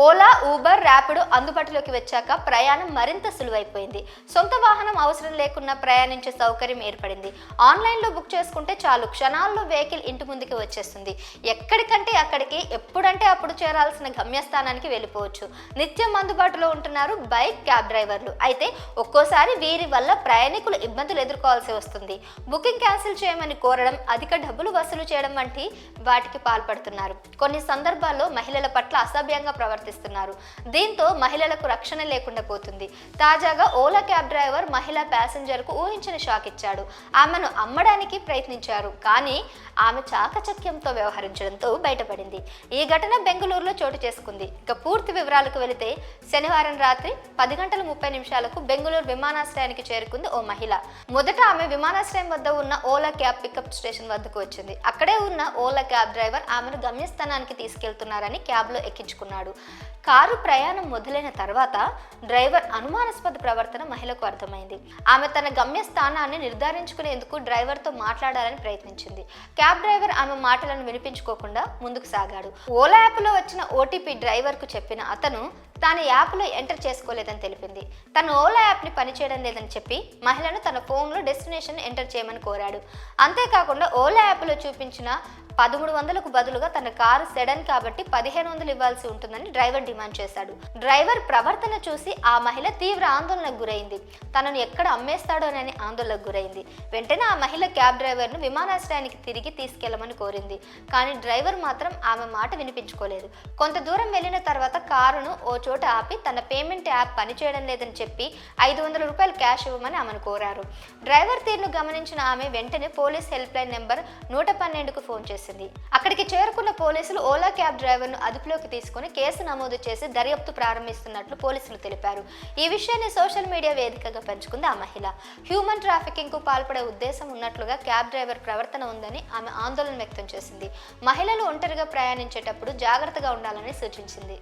Ola, Uber, Rapido అందుబాటులోకి వచ్చాక ప్రయాణం మరింత సులువైపోయింది. సొంత వాహనం అవసరం లేకుండా ప్రయాణించే సౌకర్యం ఏర్పడింది. ఆన్లైన్లో బుక్ చేసుకుంటే చాలు, క్షణాల్లో వెహికల్ ఇంటి ముందుకి వచ్చేస్తుంది. ఎక్కడికంటే అక్కడికి, ఎప్పుడంటే అప్పుడు చేరాల్సిన గమ్యస్థానానికి వెళ్ళిపోవచ్చు. నిత్యం అందుబాటులో ఉంటున్నారు బైక్, క్యాబ్ డ్రైవర్లు. అయితే ఒక్కోసారి వీరి వల్ల ప్రయాణికులు ఇబ్బందులు ఎదుర్కోవాల్సి వస్తుంది. బుకింగ్ క్యాన్సిల్ చేయమని కోరడం, అధిక డబ్బులు వసూలు చేయడం వంటి వాటికి పాల్పడుతున్నారు. కొన్ని సందర్భాల్లో మహిళల పట్ల అసభ్యంగా ప్రవర్తిస్తున్నారు. దీంతో మహిళలకు రక్షణ లేకుండా పోతుంది. తాజాగా ఓలా క్యాబ్ డ్రైవర్ మహిళా ప్యాసింజర్ కు ఊహించని షాక్ ఇచ్చాడు. ఆమెను అమ్మడానికి ప్రయత్నించారు, కానీ ఆమె చాకచక్యంతో వ్యవహరించడంతో బయటపడింది. ఈ ఘటన బెంగళూరులో చోటు చేసుకుంది. ఇక పూర్తి వివరాలకు వెళితే, శనివారం రాత్రి 10:30 బెంగళూరు విమానాశ్రయానికి చేరుకుంది ఓ మహిళ. మొదట ఆమె విమానాశ్రయం వద్ద ఉన్న ఓలా క్యాబ్ పికప్ స్టేషన్ వద్దకు వచ్చింది. అక్కడే ఉన్న ఓలా క్యాబ్ డ్రైవర్ ఆమెను గమ్యస్థానానికి తీసుకెళ్తున్నారని క్యాబ్లో ఎక్కించుకున్నాడు. కారు ప్రయాణం మొదలైన తర్వాత డ్రైవర్ అనుమానాస్పద ప్రవర్తన మహిళకు అర్థమైంది. ఆమె తన గమ్యస్థానాన్ని నిర్ధారించుకునేందుకు డ్రైవర్తో మాట్లాడాలని ప్రయత్నించింది. క్యాబ్ డ్రైవర్ ఆమె మాటలను వినిపించుకోకుండా ముందుకు సాగాడు. ఓలా యాప్లో వచ్చిన ఓటీపీ డ్రైవర్కు చెప్పిన అతను తాను యాప్లో ఎంటర్ చేసుకోలేదని తెలిపింది. తను ఓలా యాప్ని పనిచేయడం లేదని చెప్పి మహిళను తన ఫోన్లో డెస్టినేషన్ ఎంటర్ చేయమని కోరాడు. అంతేకాకుండా ఓలా యాప్లో చూపించిన 1300కు బదులుగా తన కారు సెడన్ కాబట్టి 1500 ఇవ్వాల్సి ఉంటుందని డ్రైవర్ డిమాండ్ చేశాడు. డ్రైవర్ ప్రవర్తన చూసి ఆ మహిళ తీవ్ర ఆందోళనకు గురైంది. తనను ఎక్కడ అమ్మేస్తాడోనని ఆందోళనకు గురైంది. వెంటనే ఆ మహిళ క్యాబ్ డ్రైవర్ను విమానాశ్రయానికి తిరిగి తీసుకెళ్లమని కోరింది. కానీ డ్రైవర్ మాత్రం ఆమె మాట వినిపించుకోలేదు. కొంత దూరం వెళ్లిన తర్వాత కారును ఓ చోట ఆపి తన పేమెంట్ యాప్ పనిచేయడం లేదని చెప్పి 500 రూపాయలు క్యాష్ ఇవ్వమని ఆమెను కోరారు. డ్రైవర్ తీరును గమనించిన ఆమె వెంటనే పోలీస్ హెల్ప్ లైన్ నెంబర్ 112కు ఫోన్ చేసింది. అక్కడికి చేరుకున్న పోలీసులు ఓలా క్యాబ్ డ్రైవర్ను అదుపులోకి తీసుకుని కేసు నమోదు చేసి దర్యాప్తు ప్రారంభిస్తున్నట్లు పోలీసులు తెలిపారు. ఈ విషయాన్ని సోషల్ మీడియా వేదికగా పంచుకుంది ఆ మహిళ. హ్యూమన్ ట్రాఫికింగ్ కు పాల్పడే ఉద్దేశం ఉన్నట్లుగా క్యాబ్ డ్రైవర్ ప్రవర్తన ఉందని ఆమె ఆందోళన వ్యక్తం చేసింది. మహిళలు ఒంటరిగా ప్రయాణించేటప్పుడు జాగ్రత్తగా ఉండాలని సూచించింది.